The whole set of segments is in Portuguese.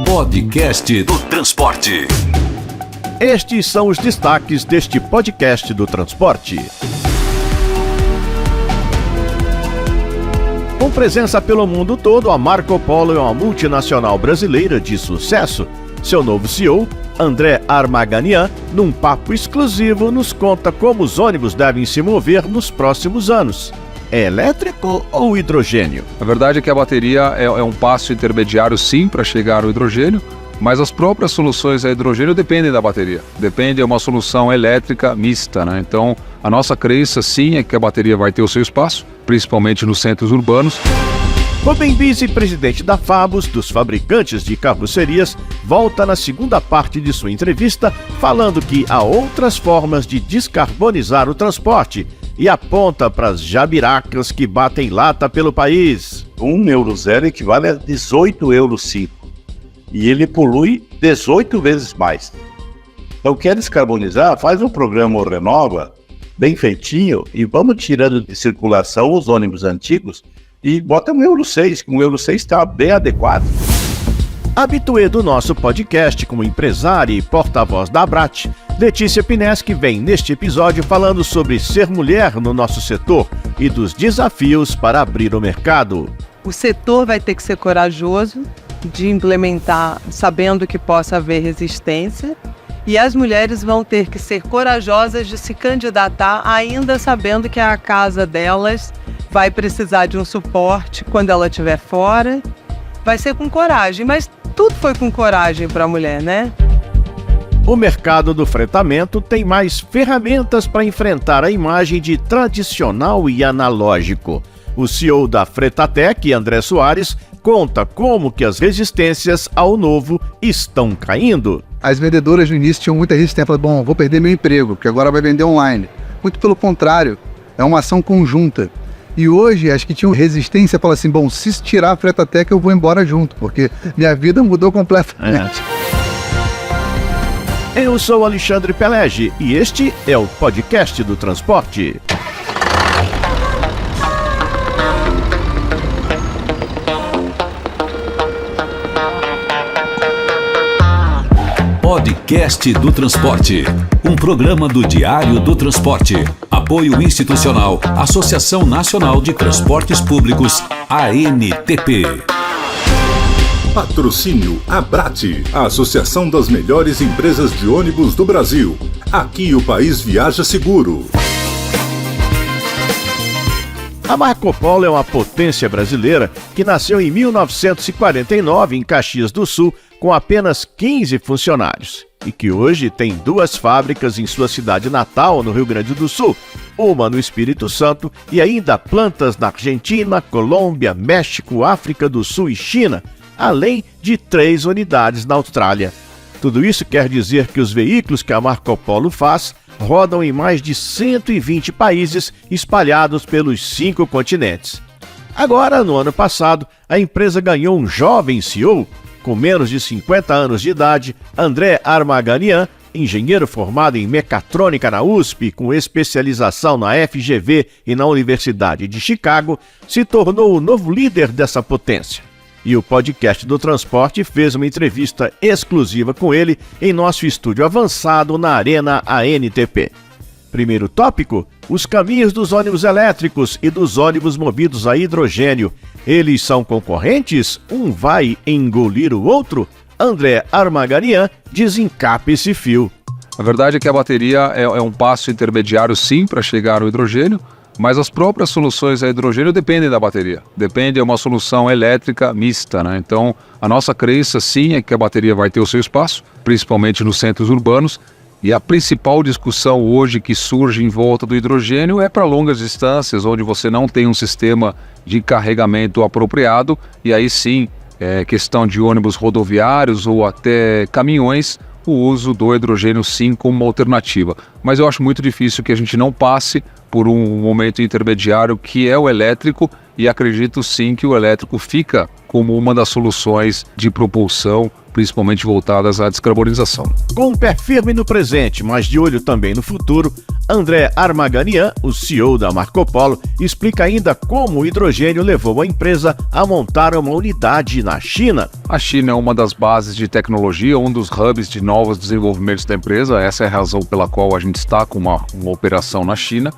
Podcast do Transporte. Estes são os destaques deste podcast do Transporte. Com presença pelo mundo todo, a Marco Polo é uma multinacional brasileira de sucesso. Seu novo CEO, André Armaganian, num papo exclusivo, nos conta como os ônibus devem se mover nos próximos anos. É elétrico ou hidrogênio? A verdade é que a bateria é um passo intermediário, sim, para chegar ao hidrogênio, mas as próprias soluções a hidrogênio dependem da bateria. Depende de uma solução elétrica mista, né? Então, a nossa crença, sim, é que a bateria vai ter o seu espaço, principalmente nos centros urbanos. Rubem Bisi, presidente da Fabus, dos fabricantes de carrocerias, volta na segunda parte de sua entrevista falando que há outras formas de descarbonizar o transporte e aponta para as jabiracas que batem lata pelo país. 1 euro zero equivale a 18 euros 5 e ele polui 18 vezes mais. Então quer descarbonizar? Faz um programa Renova bem feitinho e vamos tirando de circulação os ônibus antigos e bota um euro 6, que um euro 6 está bem adequado. Habituê do nosso podcast como empresária e porta-voz da Abrat, Letícia Pineschi vem neste episódio falando sobre ser mulher no nosso setor e dos desafios para abrir o mercado. O setor vai ter que ser corajoso de implementar, sabendo que possa haver resistência, e as mulheres vão ter que ser corajosas de se candidatar, ainda sabendo que a casa delas vai precisar de um suporte quando ela estiver fora. Vai ser com coragem, mas tudo foi com coragem para a mulher, né? O mercado do fretamento tem mais ferramentas para enfrentar a imagem de tradicional e analógico. O CEO da Fretatec, André Soares, conta como que as resistências ao novo estão caindo. As vendedoras no início tinham muita resistência, falavam, vou perder meu emprego, porque agora vai vender online. Muito pelo contrário, é uma ação conjunta. E hoje, as que tinham resistência falam assim, se tirar a Fretatec eu vou embora junto, porque minha vida mudou completamente. Eu sou Alexandre Pelegi e este é o podcast do Transporte. Podcast do Transporte, um programa do Diário do Transporte. Apoio institucional, Associação Nacional de Transportes Públicos, ANTP. Patrocínio Abrat, a Associação das Melhores Empresas de Ônibus do Brasil. Aqui o país viaja seguro. A Marco Polo é uma potência brasileira que nasceu em 1949 em Caxias do Sul com apenas 15 funcionários e que hoje tem 2 fábricas em sua cidade natal, no Rio Grande do Sul, uma no Espírito Santo e ainda plantas na Argentina, Colômbia, México, África do Sul e China, além de 3 unidades na Austrália. Tudo isso quer dizer que os veículos que a Marco Polo faz rodam em mais de 120 países espalhados pelos 5 continentes. Agora, no ano passado, a empresa ganhou um jovem CEO, com menos de 50 anos de idade, André Armaganian, engenheiro formado em mecatrônica na USP, com especialização na FGV e na Universidade de Chicago, se tornou o novo líder dessa potência. E o podcast do Transporte fez uma entrevista exclusiva com ele em nosso estúdio avançado na Arena ANTP. Primeiro tópico, os caminhos dos ônibus elétricos e dos ônibus movidos a hidrogênio. Eles são concorrentes? Um vai engolir o outro? André Armaganian desencapa esse fio. A verdade é que a bateria é um passo intermediário, sim, para chegar ao hidrogênio, mas as próprias soluções a hidrogênio dependem da bateria. Depende de uma solução elétrica mista, né? Então, a nossa crença, sim, é que a bateria vai ter o seu espaço, principalmente nos centros urbanos, e a principal discussão hoje que surge em volta do hidrogênio é para longas distâncias, onde você não tem um sistema de carregamento apropriado, e aí sim, questão de ônibus rodoviários ou até caminhões, o uso do hidrogênio sim como uma alternativa. Mas eu acho muito difícil que a gente não passe por um momento intermediário que é o elétrico, e acredito sim que o elétrico fica como uma das soluções de propulsão principalmente voltadas à descarbonização. Com um pé firme no presente, mas de olho também no futuro, André Armaganian, o CEO da Marco Polo, explica ainda como o hidrogênio levou a empresa a montar uma unidade na China. A China é uma das bases de tecnologia, um dos hubs de novos desenvolvimentos da empresa. Essa é a razão pela qual a gente está com uma operação na China.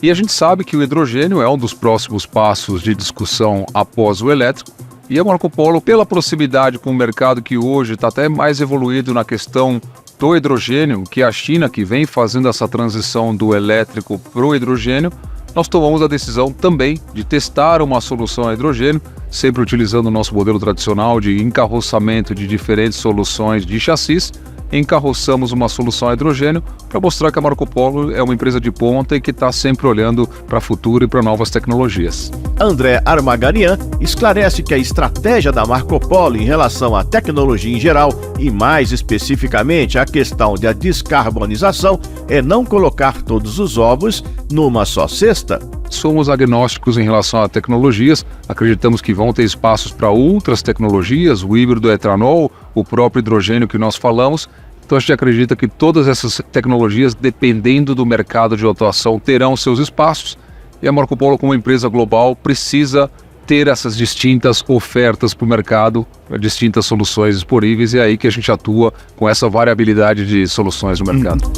E a gente sabe que o hidrogênio é um dos próximos passos de discussão após o elétrico. E a Marco Polo, pela proximidade com o mercado que hoje está até mais evoluído na questão do hidrogênio, que a China que vem fazendo essa transição do elétrico para o hidrogênio, nós tomamos a decisão também de testar uma solução a hidrogênio, sempre utilizando o nosso modelo tradicional de encarroçamento de diferentes soluções de chassis. Encarroçamos uma solução a hidrogênio para mostrar que a Marco Polo é uma empresa de ponta e que está sempre olhando para o futuro e para novas tecnologias. André Armaganian esclarece que a estratégia da Marco Polo em relação à tecnologia em geral e mais especificamente a questão da descarbonização é não colocar todos os ovos numa só cesta. Somos agnósticos em relação a tecnologias, acreditamos que vão ter espaços para outras tecnologias, o híbrido etanol, o próprio hidrogênio que nós falamos. Então a gente acredita que todas essas tecnologias, dependendo do mercado de atuação, terão seus espaços. E a Marco Polo, como empresa global, precisa ter essas distintas ofertas para o mercado, distintas soluções disponíveis, e é aí que a gente atua com essa variabilidade de soluções no mercado.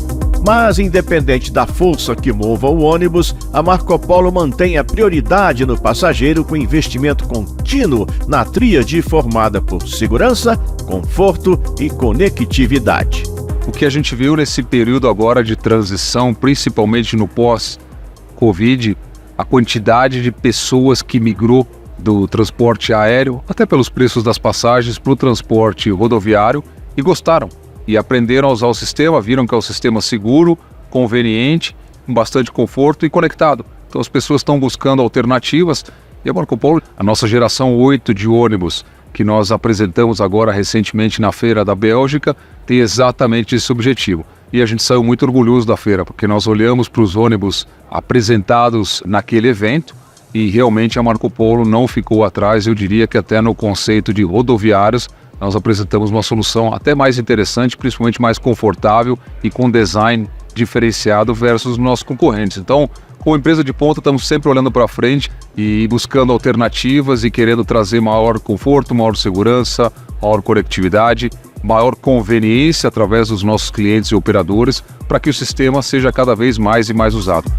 Mas, independente da força que mova o ônibus, a Marco Polo mantém a prioridade no passageiro com investimento contínuo na tríade formada por segurança, conforto e conectividade. O que a gente viu nesse período agora de transição, principalmente no pós-Covid, a quantidade de pessoas que migrou do transporte aéreo, até pelos preços das passagens, para o transporte rodoviário e gostaram. E aprenderam a usar o sistema, viram que é um sistema seguro, conveniente, com bastante conforto e conectado. Então as pessoas estão buscando alternativas. E a Marco Polo, a nossa geração 8 de ônibus, que nós apresentamos agora recentemente na Feira da Bélgica, tem exatamente esse objetivo. E a gente saiu muito orgulhoso da feira, porque nós olhamos para os ônibus apresentados naquele evento e realmente a Marco Polo não ficou atrás. Eu diria que até no conceito de rodoviários, nós apresentamos uma solução até mais interessante, principalmente mais confortável e com design diferenciado versus nossos concorrentes. Então, como empresa de ponta, estamos sempre olhando para frente e buscando alternativas e querendo trazer maior conforto, maior segurança, maior conectividade, maior conveniência através dos nossos clientes e operadores para que o sistema seja cada vez mais e mais usado.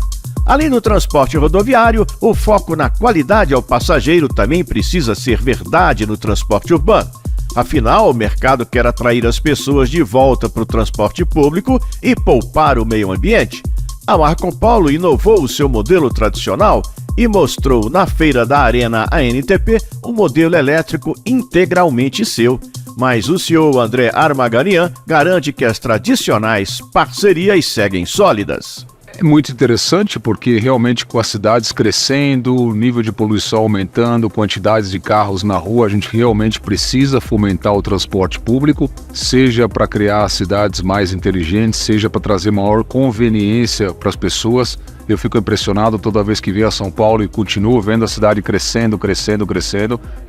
Além do transporte rodoviário, o foco na qualidade ao passageiro também precisa ser verdade no transporte urbano. Afinal, o mercado quer atrair as pessoas de volta para o transporte público e poupar o meio ambiente. A Marco Polo inovou o seu modelo tradicional e mostrou na feira da Arena ANTP um modelo elétrico integralmente seu. Mas o CEO André Armaganian garante que as tradicionais parcerias seguem sólidas. É muito interessante porque realmente com as cidades crescendo, o nível de poluição aumentando, quantidades de carros na rua, a gente realmente precisa fomentar o transporte público, seja para criar cidades mais inteligentes, seja para trazer maior conveniência para as pessoas. Eu fico impressionado toda vez que venho a São Paulo e continuo vendo a cidade crescendo.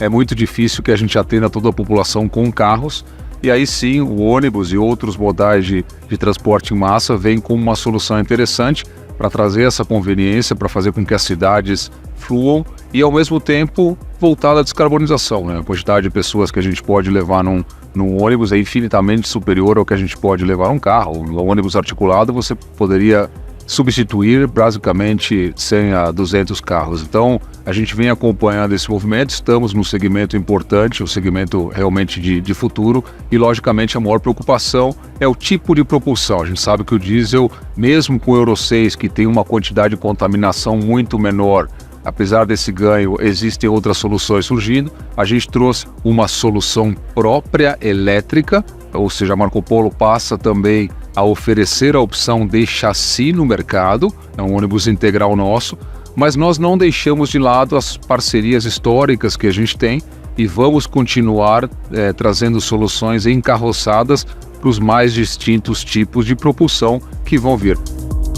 É muito difícil que a gente atenda toda a população com carros. E aí sim, o ônibus e outros modais de transporte em massa vêm como uma solução interessante para trazer essa conveniência, para fazer com que as cidades fluam e ao mesmo tempo voltar à descarbonização, né? A quantidade de pessoas que a gente pode levar num ônibus é infinitamente superior ao que a gente pode levar num carro. No ônibus articulado você poderia substituir basicamente 100 a 200 carros. Então, a gente vem acompanhando esse movimento, estamos num segmento importante, um segmento realmente de futuro e, logicamente, a maior preocupação é o tipo de propulsão. A gente sabe que o diesel, mesmo com o Euro 6, que tem uma quantidade de contaminação muito menor, apesar desse ganho, existem outras soluções surgindo. A gente trouxe uma solução própria elétrica, ou seja, a Marco Polo passa também a oferecer a opção de chassi no mercado, é um ônibus integral nosso, mas nós não deixamos de lado as parcerias históricas que a gente tem e vamos continuar trazendo soluções encarroçadas para os mais distintos tipos de propulsão que vão vir.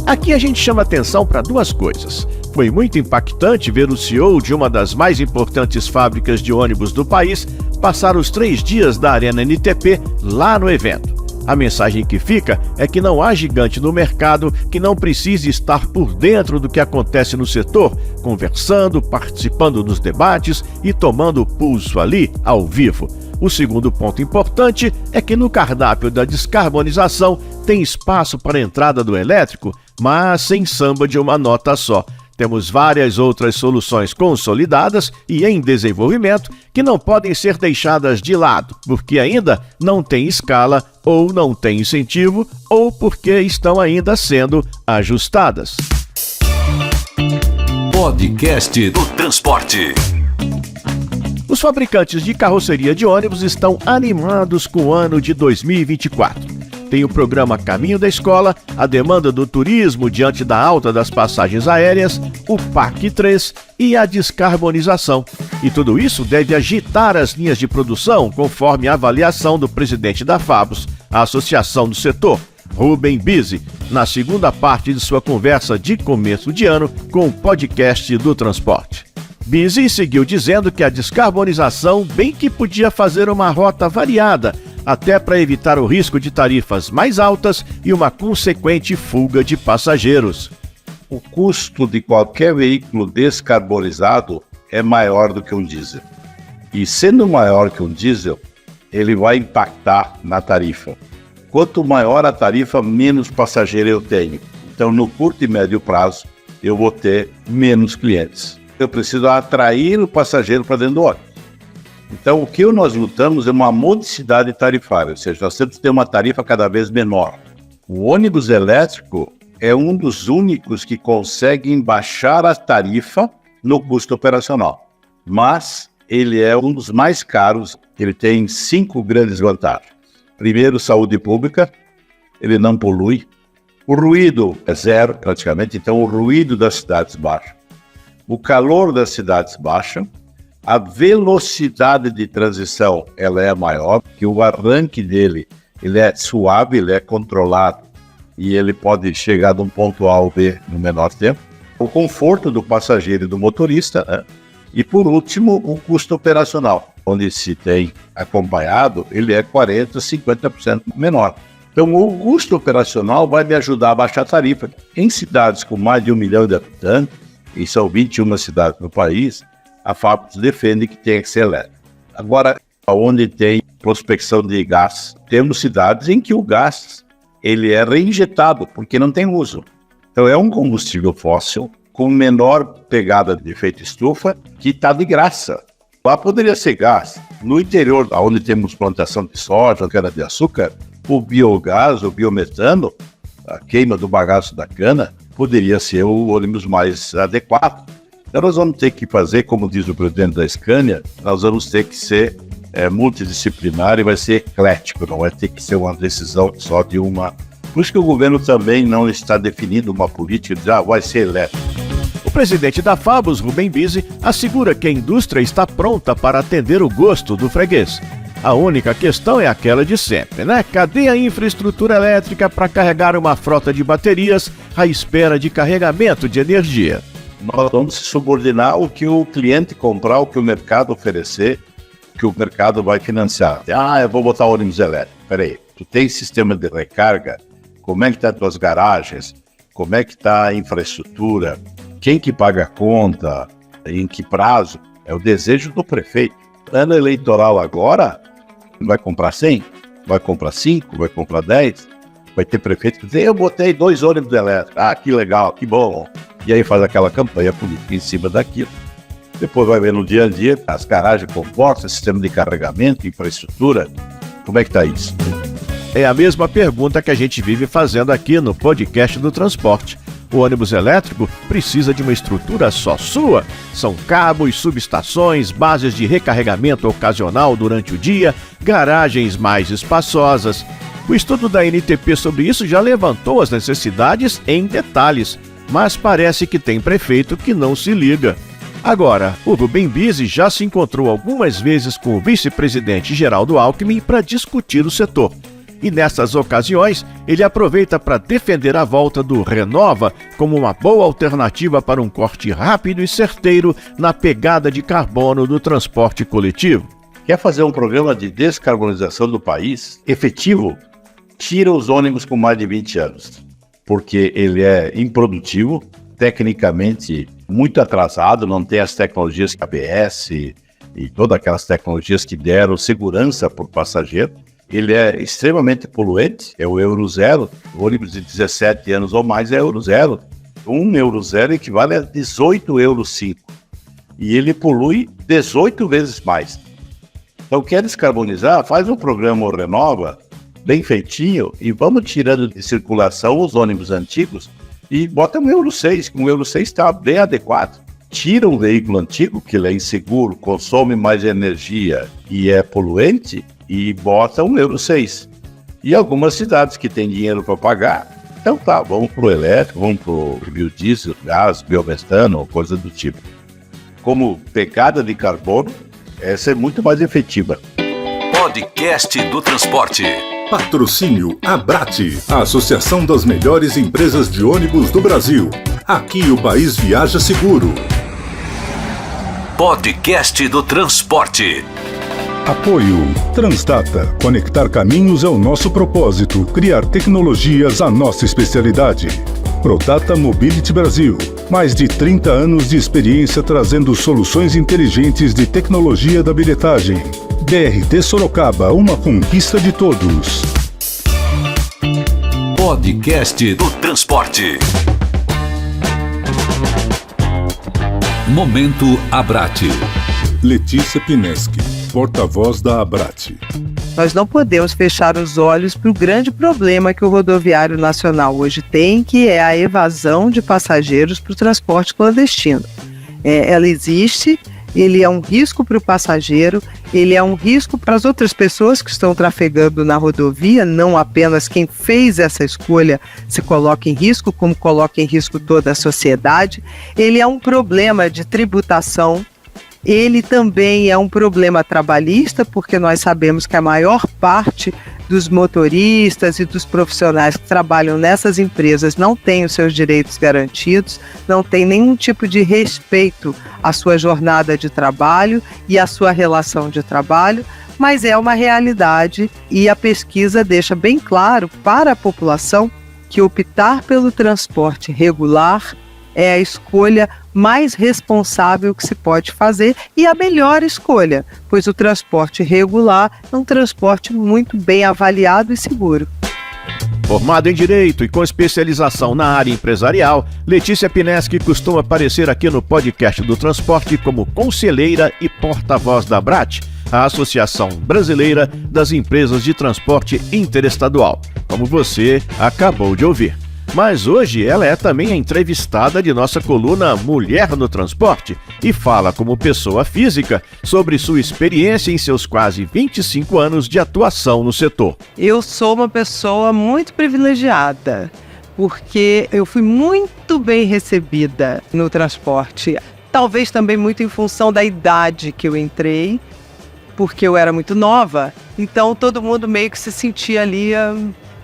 Aqui a gente chama atenção para duas coisas. Foi muito impactante ver o CEO de uma das mais importantes fábricas de ônibus do país passar os 3 dias da Arena NTP lá no evento. A mensagem que fica é que não há gigante no mercado que não precise estar por dentro do que acontece no setor, conversando, participando dos debates e tomando pulso ali, ao vivo. O segundo ponto importante é que no cardápio da descarbonização tem espaço para a entrada do elétrico, mas sem samba de uma nota só. Temos várias outras soluções consolidadas e em desenvolvimento que não podem ser deixadas de lado, porque ainda não tem escala, ou não tem incentivo, ou porque estão ainda sendo ajustadas. Podcast do Transporte. Os fabricantes de carroceria de ônibus estão animados com o ano de 2024. Tem o programa Caminho da Escola, a demanda do turismo diante da alta das passagens aéreas, o PAC 3 e a descarbonização. E tudo isso deve agitar as linhas de produção, conforme a avaliação do presidente da FABUS, a associação do setor, Rubem Bisi, na segunda parte de sua conversa de começo de ano com o podcast do Transporte. Bisi seguiu dizendo que a descarbonização bem que podia fazer uma rota variada, até para evitar o risco de tarifas mais altas e uma consequente fuga de passageiros. O custo de qualquer veículo descarbonizado é maior do que um diesel. E sendo maior que um diesel, ele vai impactar na tarifa. Quanto maior a tarifa, menos passageiro eu tenho. Então, no curto e médio prazo, eu vou ter menos clientes. Eu preciso atrair o passageiro para dentro do ônibus. Então, o que nós lutamos é uma modicidade tarifária, ou seja, nós temos que ter uma tarifa cada vez menor. O ônibus elétrico é um dos únicos que conseguem baixar a tarifa no custo operacional, mas ele é um dos mais caros. Ele tem 5 grandes vantagens. Primeiro, saúde pública, ele não polui, o ruído é zero praticamente, então o ruído das cidades baixa, o calor das cidades baixa, a velocidade de transição ela é maior, que o arranque dele ele é suave, ele é controlado e ele pode chegar de um ponto A ao B no menor tempo. O conforto do passageiro e do motorista, né? E por último, o custo operacional, onde se tem acompanhado, ele é 40%, 50% menor. Então o custo operacional vai me ajudar a baixar a tarifa. Em cidades com mais de 1 milhão de habitantes, e são 21 cidades no país, a FABUS defende que tem que ser elétrico. Agora, onde tem prospecção de gás, temos cidades em que o gás ele é reinjetado, porque não tem uso. Então é um combustível fóssil com menor pegada de efeito estufa, que está de graça. Lá poderia ser gás. No interior, onde temos plantação de soja, cana-de-açúcar, o biogás, o biometano, a queima do bagaço da cana, poderia ser o ônibus mais adequado. Então nós vamos ter que fazer, como diz o presidente da Scania, nós vamos ter que ser multidisciplinar e vai ser eclético, não vai ter que ser uma decisão só de uma. Por isso que o governo também não está definindo uma política de vai ser elétrico. O presidente da FABUS, Rubem Bisi, assegura que a indústria está pronta para atender o gosto do freguês. A única questão é aquela de sempre, né? Cadê a infraestrutura elétrica para carregar uma frota de baterias à espera de carregamento de energia? Nós vamos se subordinar o que o cliente comprar, o que o mercado oferecer, que o mercado vai financiar. Eu vou botar ônibus elétrico. Peraí, tu tem sistema de recarga? Como é que está as tuas garagens? Como é que está a infraestrutura? Quem que paga a conta? Em que prazo? É o desejo do prefeito. Ano eleitoral agora, vai comprar 100? Vai comprar 5? Vai comprar 10? Vai ter prefeito que diz, eu botei 2 ônibus elétricos. Ah, que legal, que bom. E aí faz aquela campanha política em cima daquilo. Depois vai ver no dia a dia, as garagens comportam, sistema de carregamento, infraestrutura. Como é que está isso? É a mesma pergunta que a gente vive fazendo aqui no podcast do Transporte. O ônibus elétrico precisa de uma estrutura só sua? São cabos, subestações, bases de recarregamento ocasional durante o dia, garagens mais espaçosas. O estudo da NTP sobre isso já levantou as necessidades em detalhes, mas parece que tem prefeito que não se liga. Agora, o Rubem Bisi já se encontrou algumas vezes com o vice-presidente Geraldo Alckmin para discutir o setor. E nessas ocasiões, ele aproveita para defender a volta do Renova como uma boa alternativa para um corte rápido e certeiro na pegada de carbono do transporte coletivo. Quer fazer um programa de descarbonização do país efetivo? Tira os ônibus com mais de 20 anos, porque ele é improdutivo, tecnicamente muito atrasado, não tem as tecnologias ABS e todas aquelas tecnologias que deram segurança para o passageiro. Ele é extremamente poluente, é o Euro 0, o ônibus de 17 anos ou mais é Euro 0. Um Euro 0 equivale a 18 Euro 5 e ele polui 18 vezes mais. Então quer descarbonizar? Faz um programa Renova bem feitinho e vamos tirando de circulação os ônibus antigos e bota um Euro 6, que o Euro 6 está bem adequado. Tira um veículo antigo, que ele é inseguro, consome mais energia e é poluente, e bota um Euro 6. E algumas cidades que têm dinheiro para pagar, então tá, vamos pro elétrico, vamos pro biodiesel, gás, biometano, coisa do tipo. Como pegada de carbono, essa é muito mais efetiva. Podcast do Transporte. Patrocínio Abrate, a Associação das Melhores Empresas de Ônibus do Brasil. Aqui o país viaja seguro. Podcast do Transporte. Apoio Transdata. Conectar caminhos é o nosso propósito. Criar tecnologias a nossa especialidade. Prodata Mobility Brasil. Mais de 30 anos de experiência trazendo soluções inteligentes de tecnologia da bilhetagem. BRT Sorocaba, uma conquista de todos. Podcast do Transporte. Momento Abrate. Letícia Pineschi, porta-voz da Abrate. Nós não podemos fechar os olhos para o grande problema que o rodoviário nacional hoje tem, que é a evasão de passageiros para o transporte clandestino. Ela existe, ele é um risco para o passageiro, ele é um risco para as outras pessoas que estão trafegando na rodovia, não apenas quem fez essa escolha se coloca em risco, como coloca em risco toda a sociedade. Ele é um problema de tributação. Ele também é um problema trabalhista, porque nós sabemos que a maior parte dos motoristas e dos profissionais que trabalham nessas empresas não têm os seus direitos garantidos, não tem nenhum tipo de respeito à sua jornada de trabalho e à sua relação de trabalho, mas é uma realidade e a pesquisa deixa bem claro para a população que optar pelo transporte regular é a escolha mais responsável que se pode fazer e a melhor escolha, pois o transporte regular é um transporte muito bem avaliado e seguro. Formada em Direito e com especialização na área empresarial, Letícia Pineschi costuma aparecer aqui no podcast do Transporte como conselheira e porta-voz da Abrate, a Associação Brasileira das Empresas de Transporte Interestadual, como você acabou de ouvir. Mas hoje ela é também a entrevistada de nossa coluna Mulher no Transporte e fala como pessoa física sobre sua experiência em seus quase 25 anos de atuação no setor. Eu sou uma pessoa muito privilegiada, porque eu fui muito bem recebida no transporte. Talvez também muito em função da idade que eu entrei, porque eu era muito nova, então todo mundo meio que se sentia ali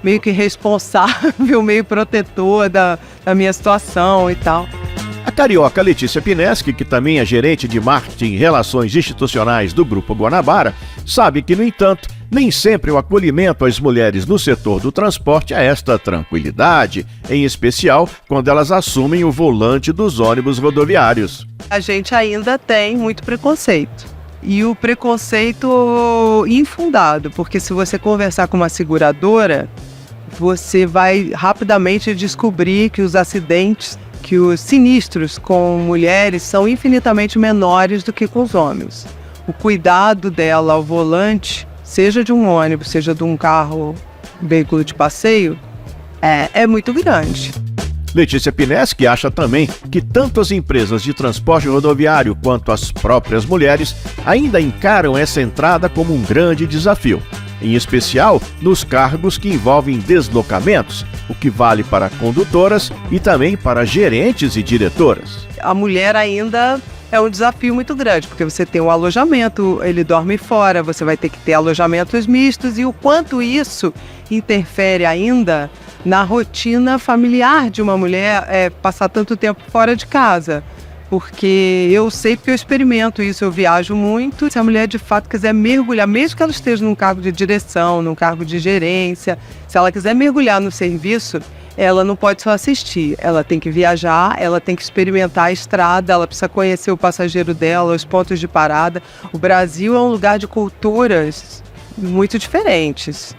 meio que responsável, meio protetor da minha situação e tal. A carioca Letícia Pineschi, que também é gerente de marketing e relações institucionais do Grupo Guanabara, sabe que, no entanto, nem sempre o acolhimento às mulheres no setor do transporte é esta tranquilidade, em especial quando elas assumem o volante dos ônibus rodoviários. A gente ainda tem muito preconceito. E o preconceito infundado, porque se você conversar com uma seguradora, você vai rapidamente descobrir que os acidentes, que os sinistros com mulheres são infinitamente menores do que com os homens. O cuidado dela ao volante, seja de um ônibus, seja de um carro, veículo de passeio, é muito grande. Letícia Pineschi acha também que tanto as empresas de transporte rodoviário quanto as próprias mulheres ainda encaram essa entrada como um grande desafio, em especial nos cargos que envolvem deslocamentos, o que vale para condutoras e também para gerentes e diretoras. A mulher ainda é um desafio muito grande, porque você tem o alojamento, ele dorme fora, você vai ter que ter alojamentos mistos, e o quanto isso interfere ainda na rotina familiar de uma mulher passar tanto tempo fora de casa. Porque eu sei, porque eu experimento isso, eu viajo muito. Se a mulher de fato quiser mergulhar, mesmo que ela esteja num cargo de direção, num cargo de gerência, se ela quiser mergulhar no serviço, ela não pode só assistir, ela tem que viajar, ela tem que experimentar a estrada, ela precisa conhecer o passageiro dela, os pontos de parada. O Brasil é um lugar de culturas muito diferentes.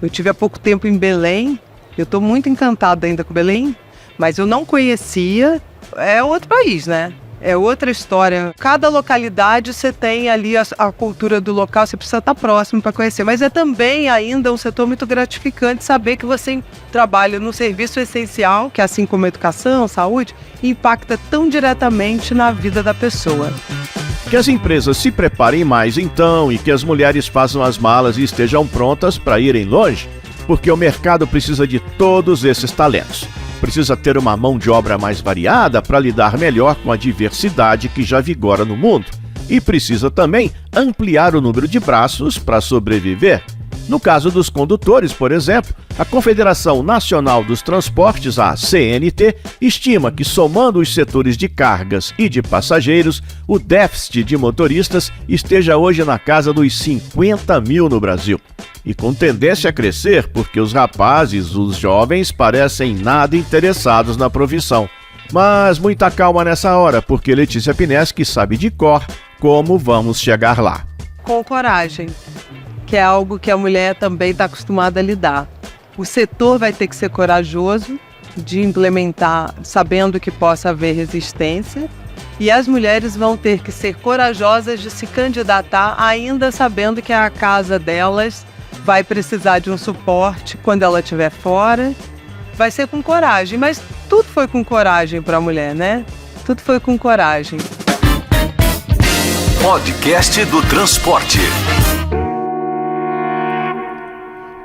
Eu tive há pouco tempo em Belém, eu estou muito encantada ainda com Belém, mas eu não conhecia. É outro país, né? É outra história. Cada localidade você tem ali a cultura do local, você precisa estar próximo para conhecer. Mas é também ainda um setor muito gratificante saber que você trabalha no serviço essencial, que assim como a educação, saúde, impacta tão diretamente na vida da pessoa. Que as empresas se preparem mais então e que as mulheres façam as malas e estejam prontas para irem longe, porque o mercado precisa de todos esses talentos. Precisa ter uma mão de obra mais variada para lidar melhor com a diversidade que já vigora no mundo. E precisa também ampliar o número de braços para sobreviver. No caso dos condutores, por exemplo, a Confederação Nacional dos Transportes, a CNT, estima que, somando os setores de cargas e de passageiros, o déficit de motoristas esteja hoje na casa dos 50 mil no Brasil. E com tendência a crescer, porque os rapazes, os jovens, parecem nada interessados na profissão. Mas muita calma nessa hora, porque Letícia Pineschi sabe de cor como vamos chegar lá. Com coragem, que é algo que a mulher também está acostumada a lidar. O setor vai ter que ser corajoso de implementar, sabendo que possa haver resistência, e as mulheres vão ter que ser corajosas de se candidatar, ainda sabendo que a casa delas vai precisar de um suporte quando ela estiver fora. Vai ser com coragem, mas tudo foi com coragem para a mulher, né? Tudo foi com coragem. Podcast do Transporte.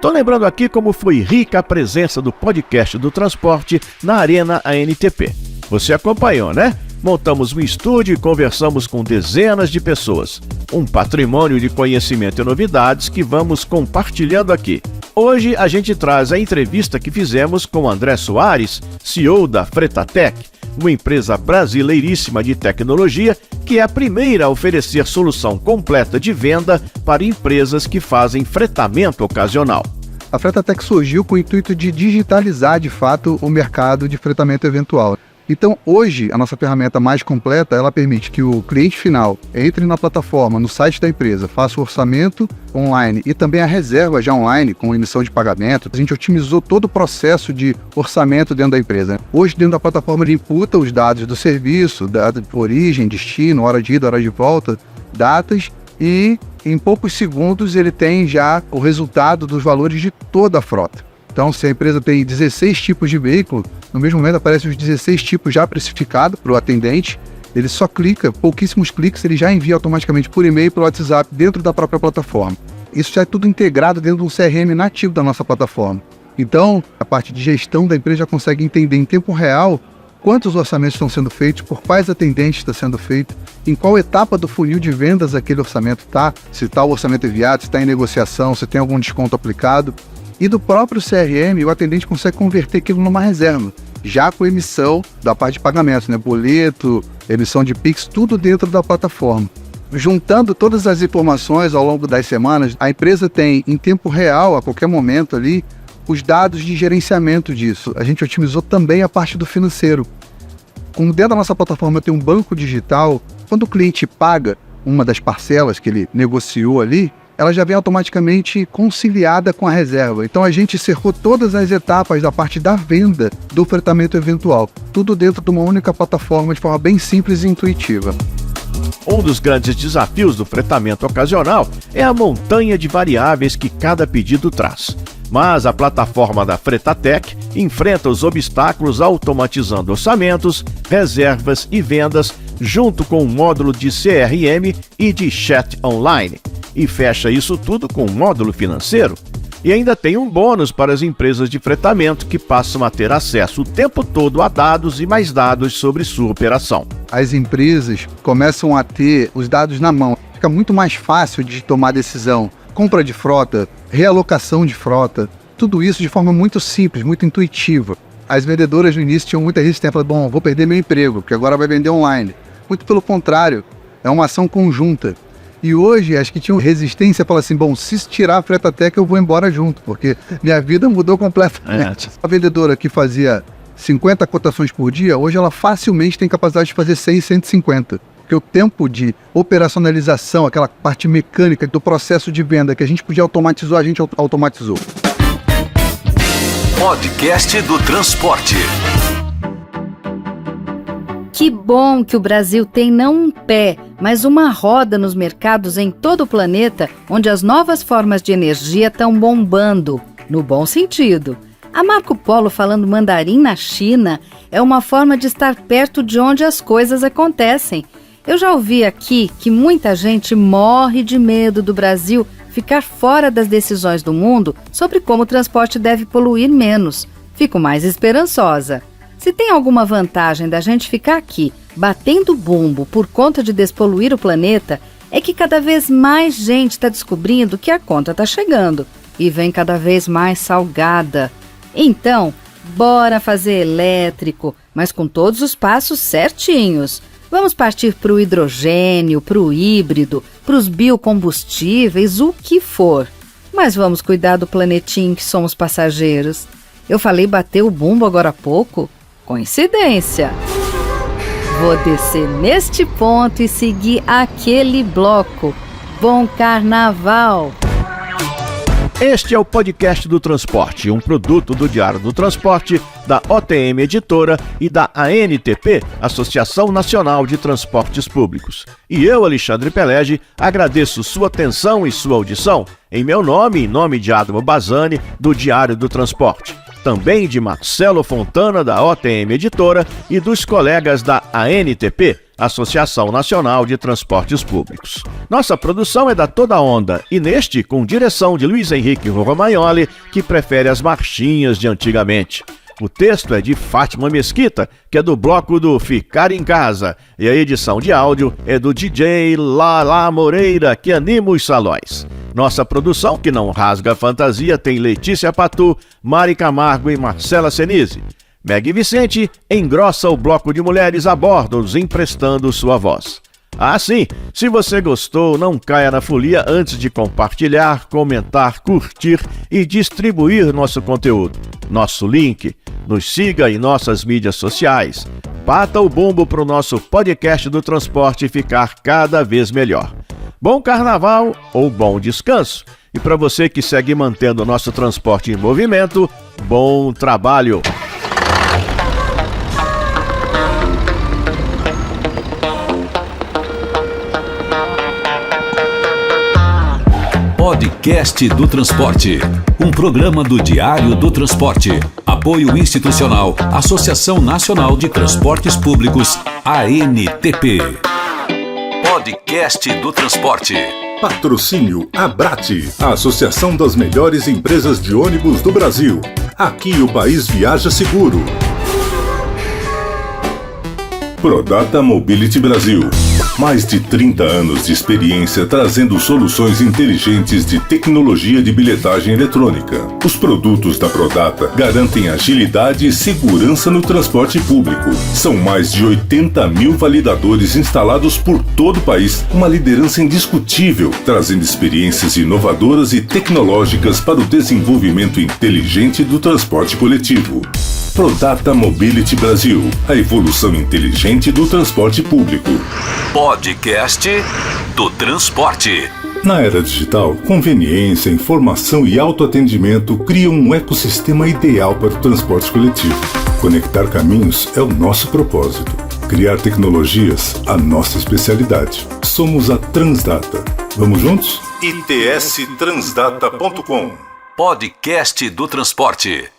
Tô lembrando aqui como foi rica a presença do podcast do Transporte na Arena ANTP. Você acompanhou, né? Montamos um estúdio e conversamos com dezenas de pessoas. Um patrimônio de conhecimento e novidades que vamos compartilhando aqui. Hoje a gente traz a entrevista que fizemos com André Soares, CEO da Fretatec, uma empresa brasileiríssima de tecnologia que é a primeira a oferecer solução completa de venda para empresas que fazem fretamento ocasional. A Fretatec surgiu com o intuito de digitalizar, de fato, o mercado de fretamento eventual. Então, hoje, a nossa ferramenta mais completa, ela permite que o cliente final entre na plataforma, no site da empresa, faça o orçamento online e também a reserva já online, com emissão de pagamento. A gente otimizou todo o processo de orçamento dentro da empresa. Hoje, dentro da plataforma, ele imputa os dados do serviço, dados de origem, destino, hora de ida, hora de volta, datas, e em poucos segundos ele tem já o resultado dos valores de toda a frota. Então, se a empresa tem 16 tipos de veículo, no mesmo momento aparecem os 16 tipos já precificados para o atendente, ele só clica, pouquíssimos cliques, ele já envia automaticamente por e-mail e pelo WhatsApp dentro da própria plataforma. Isso já é tudo integrado dentro de um CRM nativo da nossa plataforma. Então, a parte de gestão da empresa já consegue entender em tempo real quantos orçamentos estão sendo feitos, por quais atendentes está sendo feito, em qual etapa do funil de vendas aquele orçamento está, se está o orçamento enviado, se está em negociação, se tem algum desconto aplicado. E do próprio CRM, o atendente consegue converter aquilo numa reserva, já com emissão da parte de pagamento, né? Boleto, emissão de Pix, tudo dentro da plataforma. Juntando todas as informações ao longo das semanas, a empresa tem em tempo real, a qualquer momento ali, os dados de gerenciamento disso. A gente otimizou também a parte do financeiro. Como dentro da nossa plataforma tem um banco digital, quando o cliente paga uma das parcelas que ele negociou ali, ela já vem automaticamente conciliada com a reserva. Então a gente cercou todas as etapas da parte da venda do fretamento eventual. Tudo dentro de uma única plataforma de forma bem simples e intuitiva. Um dos grandes desafios do fretamento ocasional é a montanha de variáveis que cada pedido traz. Mas a plataforma da Fretatec enfrenta os obstáculos automatizando orçamentos, reservas e vendas, junto com um módulo de CRM e de chat online. E fecha isso tudo com um módulo financeiro. E ainda tem um bônus para as empresas de fretamento que passam a ter acesso o tempo todo a dados e mais dados sobre sua operação. as empresas começam a ter os dados na mão. Fica muito mais fácil de tomar decisão. Compra de frota, realocação de frota, tudo isso de forma muito simples, muito intuitiva. As vendedoras no início tinham muita resistência, falavam, bom, vou perder meu emprego, porque agora vai vender online. Muito pelo contrário, é uma ação conjunta. E hoje, as que tinham resistência falam assim, bom, se tirar a Fretatec eu vou embora junto, porque minha vida mudou completamente. A vendedora que fazia 50 cotações por dia, hoje ela facilmente tem capacidade de fazer 150. Porque o tempo de operacionalização, aquela parte mecânica do processo de venda que a gente podia automatizar, a gente automatizou. Podcast do Transporte. Que bom que o Brasil tem não um pé, mas uma roda nos mercados em todo o planeta, onde as novas formas de energia estão bombando, no bom sentido. A Marco Polo falando mandarim na China é uma forma de estar perto de onde as coisas acontecem. Eu já ouvi aqui que muita gente morre de medo do Brasil ficar fora das decisões do mundo sobre como o transporte deve poluir menos. Fico mais esperançosa. Se tem alguma vantagem da gente ficar aqui batendo bumbo por conta de despoluir o planeta, é que cada vez mais gente está descobrindo que a conta está chegando e vem cada vez mais salgada. Então, bora fazer elétrico, mas com todos os passos certinhos. Vamos partir para o hidrogênio, para o híbrido, para os biocombustíveis, o que for. Mas vamos cuidar do planetinho que somos passageiros. Eu falei bater o bumbo agora há pouco? Coincidência. Vou descer neste ponto e seguir aquele bloco. Bom carnaval! Este é o Podcast do Transporte, um produto do Diário do Transporte, da OTM Editora e da ANTP, Associação Nacional de Transportes Públicos. E eu, Alexandre Pelegi, agradeço sua atenção e sua audição, em meu nome e em nome de Adamo Bazzani, do Diário do Transporte. Também de Marcelo Fontana, da OTM Editora, e dos colegas da ANTP, Associação Nacional de Transportes Públicos. Nossa produção é da Toda Onda e neste com direção de Luiz Henrique Romagnoli, que prefere as marchinhas de antigamente. O texto é de Fátima Mesquita, que é do bloco do Ficar em Casa, e a edição de áudio é do DJ Lala Moreira, que anima os salões. Nossa produção, que não rasga a fantasia, tem Letícia Patu, Mari Camargo e Marcela Senise. Meg Vicente engrossa o bloco de mulheres a bordo, nos emprestando sua voz. Ah, sim, se você gostou, não caia na folia antes de compartilhar, comentar, curtir e distribuir nosso conteúdo. Nosso link, nos siga em nossas mídias sociais. Bata o bumbo para o nosso podcast do transporte ficar cada vez melhor. Bom carnaval ou bom descanso. E para você que segue mantendo o nosso transporte em movimento, bom trabalho! Podcast do Transporte, um programa do Diário do Transporte. Apoio institucional, Associação Nacional de Transportes Públicos, ANTP. Podcast do Transporte. Patrocínio Abrate, a Associação das Melhores Empresas de Ônibus do Brasil. Aqui o país viaja seguro. Prodata Mobility Brasil. Mais de 30 anos de experiência trazendo soluções inteligentes de tecnologia de bilhetagem eletrônica. Os produtos da Prodata garantem agilidade e segurança no transporte público. São mais de 80 mil validadores instalados por todo o país. Uma liderança indiscutível, trazendo experiências inovadoras e tecnológicas para o desenvolvimento inteligente do transporte coletivo. Prodata Mobility Brasil, a evolução inteligente do transporte público. Podcast do Transporte. Na era digital, conveniência, informação e autoatendimento criam um ecossistema ideal para o transporte coletivo. Conectar caminhos é o nosso propósito. Criar tecnologias, a nossa especialidade. Somos a Transdata. Vamos juntos? itstransdata.com. Podcast do Transporte.